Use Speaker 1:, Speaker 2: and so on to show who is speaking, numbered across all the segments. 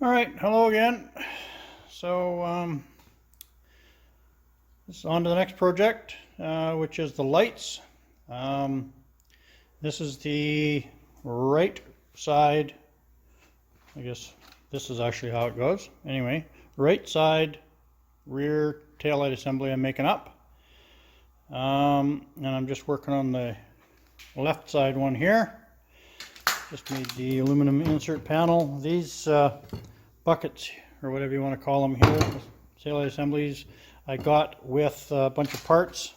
Speaker 1: All right, hello again. This is on to the next project, which is the lights. This is the right side. I guess this is actually how it goes. Anyway, right side rear taillight assembly I'm making up. And I'm just working on the left side one here. Just made the aluminum insert panel. These buckets, or whatever you want to call them here, taillight assemblies, I got with a bunch of parts.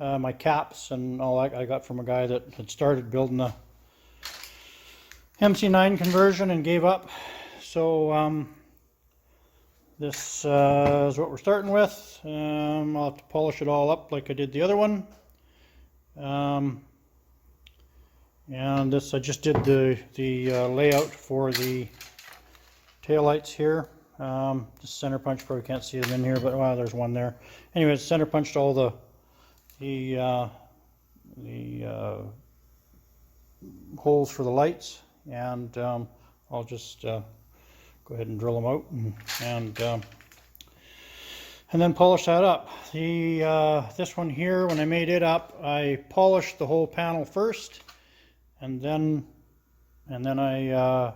Speaker 1: My caps and all that I got from a guy that had started building a MC9 conversion and gave up. So this is what we're starting with. I'll have to polish it all up like I did the other one. And this, I just did the layout for the taillights here. Just center punch, probably can't see them in here, but wow, there's one there. Anyways, center punched all the holes for the lights, and I'll just go ahead and drill them out and then polish that up. This one here, when I made it up, I polished the whole panel first, and then I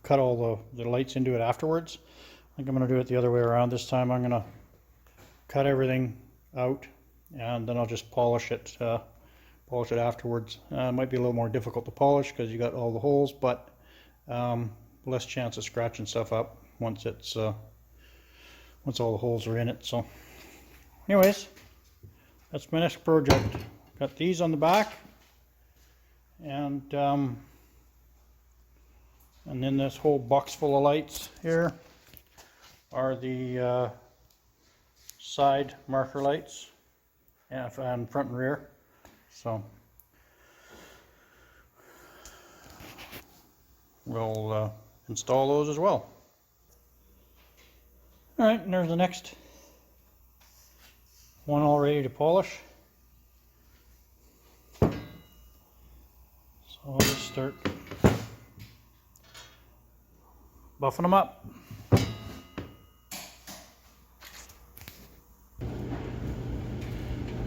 Speaker 1: cut all the lights into it afterwards. I think I'm going to do it the other way around this time. I'm going to cut everything out, and then I'll just polish it afterwards. It might be a little more difficult to polish because you got all the holes, but less chance of scratching stuff up once all the holes are in it. So, anyways, that's my next project. Got these on the back, and then this whole box full of lights here are the side marker lights and front and rear. So we'll install those as well. All right, and there's the next one all ready to polish. So I'll just start buffing them up.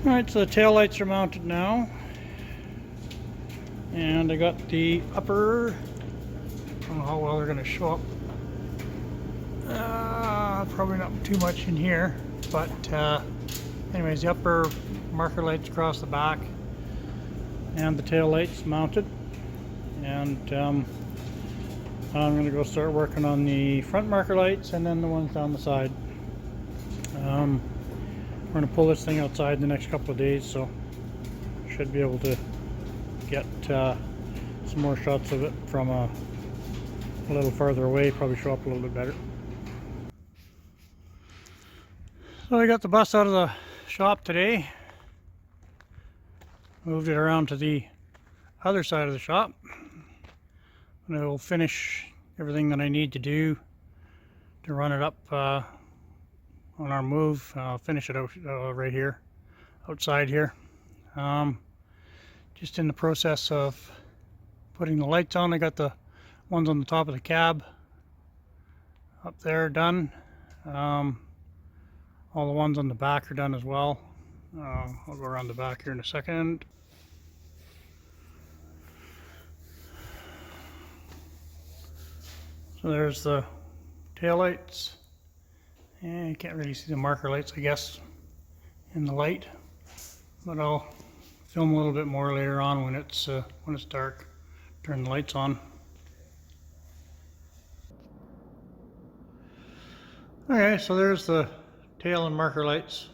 Speaker 1: Alright, so the tail lights are mounted now, and I got the upper, I don't know how well they're going to show up, probably not too much in here, but anyways, the upper marker lights across the back and the tail lights mounted, and I'm going to go start working on the front marker lights and then the ones down the side. We're going to pull this thing outside in the next couple of days, so should be able to get some more shots of it from a little farther away, probably show up a little bit better. So I got the bus out of the shop today, moved it around to the other side of the shop, and I will finish everything that I need to do to run it up on our move. I'll finish it out right here, outside here. Just in the process of putting the lights on. I got the ones on the top of the cab up there done. All the ones on the back are done as well. I'll go around the back here in a second. So there's the tail lights. And you can't really see the marker lights, I guess, in the light, but I'll film a little bit more later on when it's dark. Turn the lights on. Okay, so there's the tail and marker lights.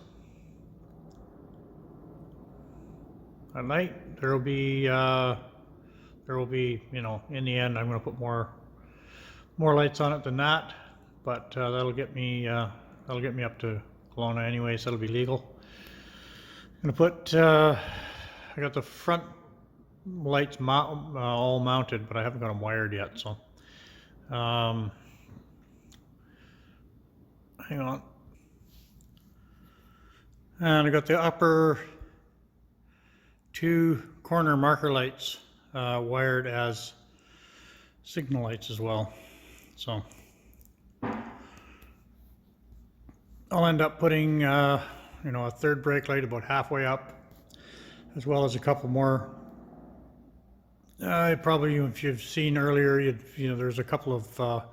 Speaker 1: At night, there will be, you know, in the end, I'm going to put more lights on it than that. But that'll get me up to Kelowna anyway, so it'll be legal. I'm gonna put I got the front lights all mounted, but I haven't got them wired yet. So hang on. And I got the upper two corner marker lights wired as signal lights as well. So I'll end up putting a third brake light about halfway up, as well as a couple more. Probably, if you've seen earlier, there's a couple of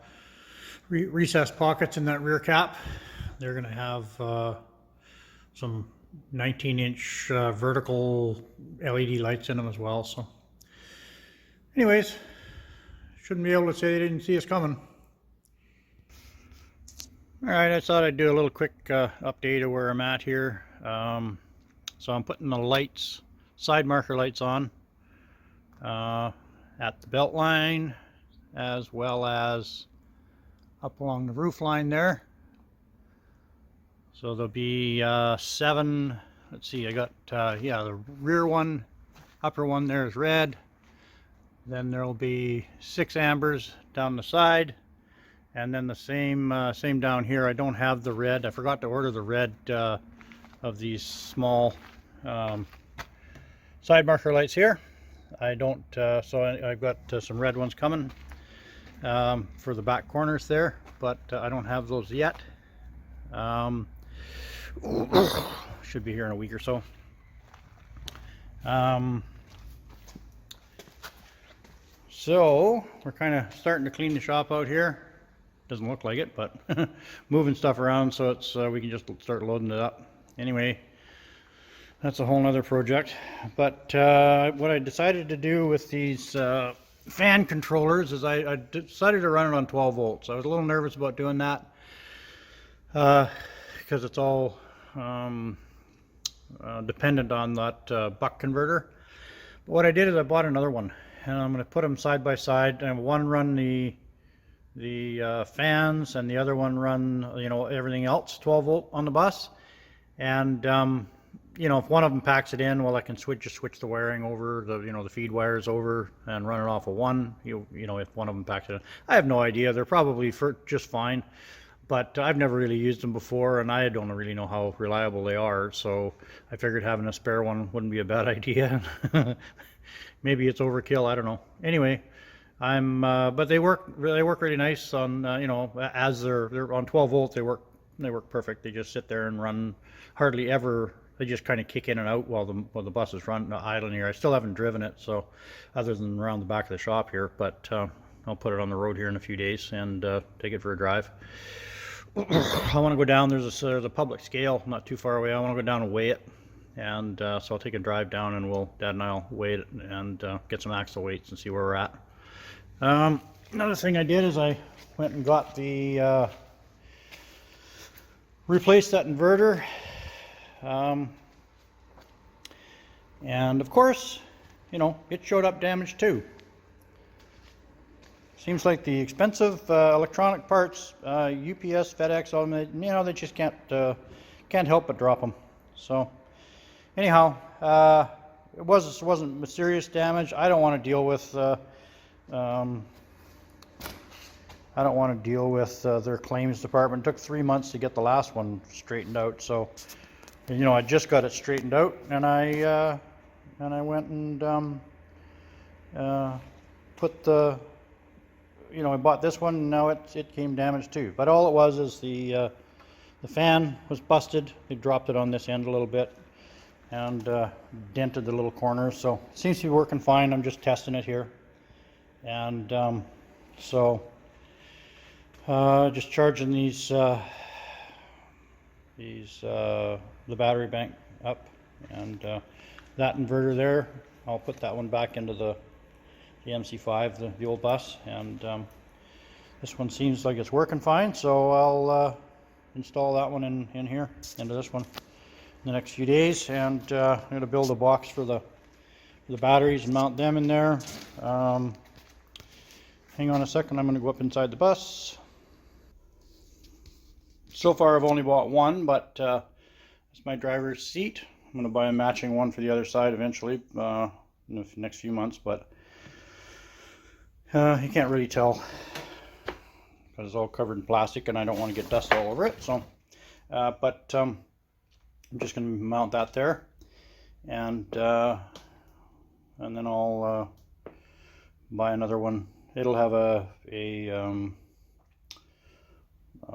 Speaker 1: recessed pockets in that rear cap. They're going to have some 19-inch vertical LED lights in them as well. So anyways, shouldn't be able to say they didn't see us coming. All right, I thought I'd do a little quick update of where I'm at here. So I'm putting the lights, side marker lights on at the belt line, as well as up along the roof line there. So there'll be 7, let's see, I got, the rear one, upper one there is red. Then there'll be 6 ambers down the side. And then the same down here. I don't have the red. I forgot to order the red of these small side marker lights here. I don't, so I've got some red ones coming for the back corners there, but I don't have those yet. Should be here in a week or so. So we're kind of starting to clean the shop out here. Doesn't look like it, but moving stuff around so it's we can just start loading it up. Anyway, that's a whole nother project. But what I decided to do with these fan controllers is I decided to run it on 12 volts. I was a little nervous about doing that because it's all dependent on that buck converter. But what I did is I bought another one, and I'm going to put them side by side, and one run the fans, and the other one run everything else 12 volt on the bus. And if one of them packs it in, well, I can just switch the wiring over, the feed wires over, and run it off of one. If one of them packs it in, I have no idea. They're probably just fine, but I've never really used them before, and I don't really know how reliable they are. So I figured having a spare one wouldn't be a bad idea. Maybe it's overkill, I don't know. Anyway, but they work really nice on as they're on 12 volt. They work perfect. They just sit there and run hardly ever. They just kind of kick in and out while the bus is running idling here. I still haven't driven it, so other than around the back of the shop here, but I'll put it on the road here in a few days and take it for a drive. I want to go down. There's a public scale not too far away. I want to go down and weigh it. And so I'll take a drive down, and Dad and I'll weigh it and get some axle weights and see where we're at. Another thing I did is I went and got the replaced that inverter, and of course, it showed up damaged too. Seems like the expensive electronic parts, UPS, FedEx, all them, they just can't help but drop them. So anyhow, it wasn't serious damage. I don't want to deal with their claims department. It took 3 months to get the last one straightened out. So, I just got it straightened out, and I went and put the, I bought this one, and now it came damaged too. But all it was is the fan was busted. They dropped it on this end a little bit and dented the little corners. So it seems to be working fine. I'm just testing it here, and just charging the battery bank up, and that inverter there, I'll put that one back into the MC5, the old bus, and this one seems like it's working fine, so I'll install that one in here into this one in the next few days, and I'm going to build a box for the batteries and mount them in there. Hang on a second, I'm going to go up inside the bus. So far I've only bought one, but it's my driver's seat. I'm going to buy a matching one for the other side eventually in the next few months, but you can't really tell because it's all covered in plastic and I don't want to get dust all over it. So, but I'm just going to mount that there, and then I'll buy another one it'll have a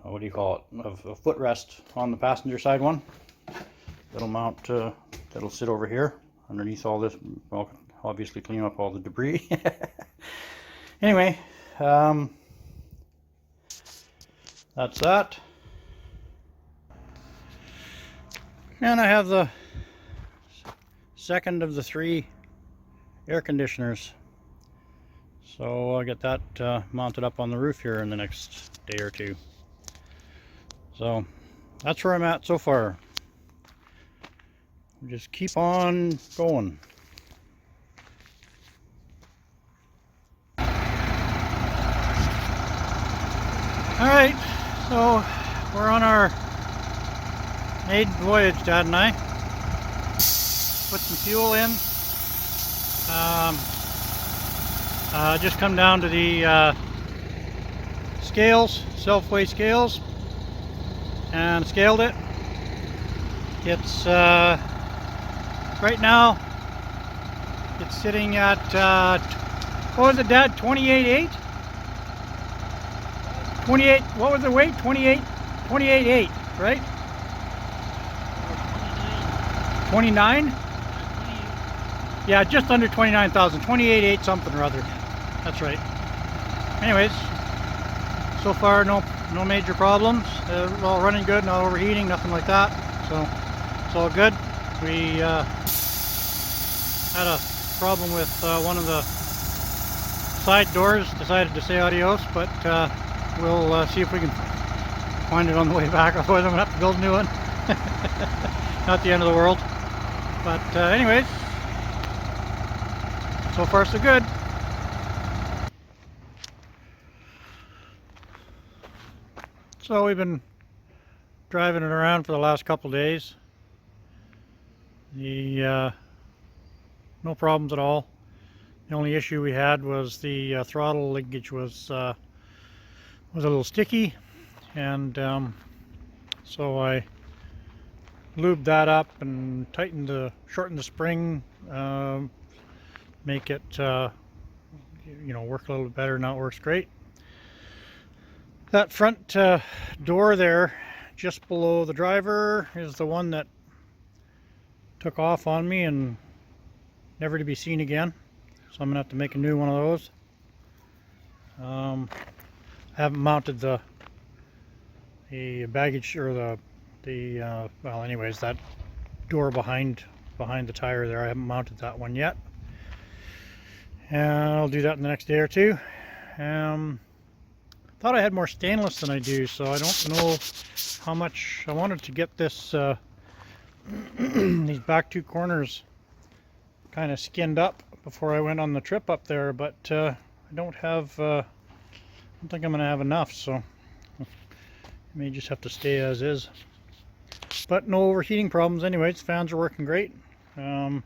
Speaker 1: what do you call it? A footrest on the passenger side one. That'll mount. That'll sit over here underneath all this. Well, obviously clean up all the debris. Anyway, that's that. And I have the second of the 3 air conditioners. So I'll get that mounted up on the roof here in the next day or 2. So that's where I'm at so far. Just keep on going. Alright, so we're on our maiden voyage, Dad and I. Put some fuel in. Just come down to the scales, self-weigh scales, and scaled it. It's right now it's sitting at what was it, Dad? 28.8? 28, what was the weight? 28.8, right? 29? Yeah, just under 29,000. 28.8 something or other. That's right. Anyways, so far no major problems. It's all running good, not overheating, nothing like that. So it's all good. We had a problem with one of the side doors. Decided to say adios, but we'll see if we can find it on the way back. Otherwise, I'm gonna have to build a new one. Not the end of the world. But anyways, so far so good. So we've been driving it around for the last couple days. No problems at all. The only issue we had was the throttle linkage was a little sticky, and so I lubed that up and shortened the spring, make it work a little better. Now it works great. That front door there, just below the driver, is the one that took off on me and never to be seen again. So I'm gonna have to make a new one of those. I haven't mounted the baggage or well, anyways, that door behind the tire there, I haven't mounted that one yet, and I'll do that in the next day or 2. Thought I had more stainless than I do, so I don't know how much. I wanted to get this these back 2 corners kind of skinned up before I went on the trip up there, but I don't think I'm gonna have enough, so I may just have to stay as is. But no overheating problems anyways. Fans are working great, so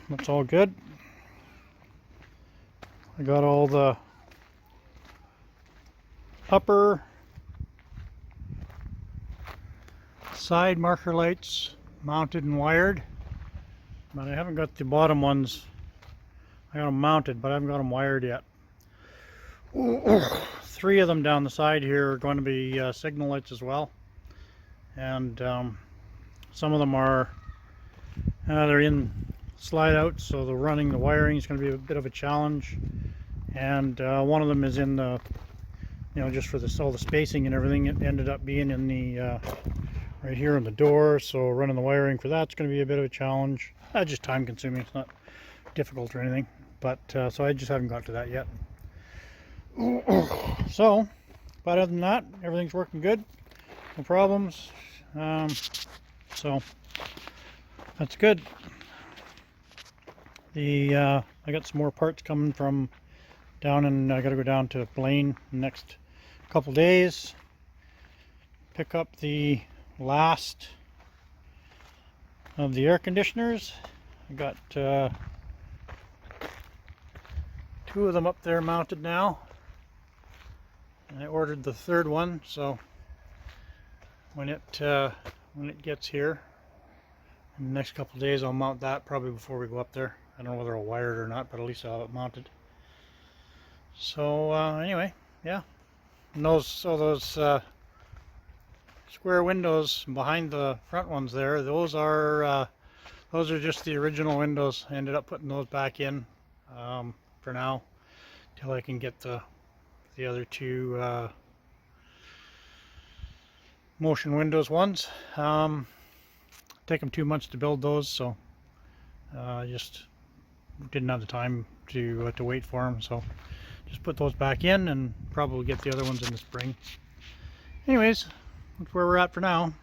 Speaker 1: that's all good. I got all the upper side marker lights mounted and wired, but I haven't got the bottom ones. I got them mounted, but I haven't got them wired yet. 3 of them down the side here are going to be signal lights as well, and some of them are they're in slide out, so the wiring is going to be a bit of a challenge, and one of them is in the just for all the spacing and everything. It ended up being in the right here on the door, so running the wiring for that's going to be a bit of a challenge. Just time consuming. It's not difficult or anything, but so I just haven't got to that yet. So, but other than that, everything's working good, no problems. So that's good. I got some more parts coming from down, and I got to go down to Blaine the next couple days, pick up the last of the air conditioners. I got 2 of them up there mounted now, and I ordered the 3rd one, so when it gets here in the next couple of days, I'll mount that probably before we go up there. I don't know whether I'll wire it or not, but at least I'll have it mounted. So anyway, yeah. And those square windows behind the front ones there, those are just the original windows. I ended up putting those back in for now till I can get the other two motion windows ones. Take them 2 months to build those, so just didn't have the time to wait for them, so just put those back in and probably get the other ones in the spring. Anyways, that's where we're at for now.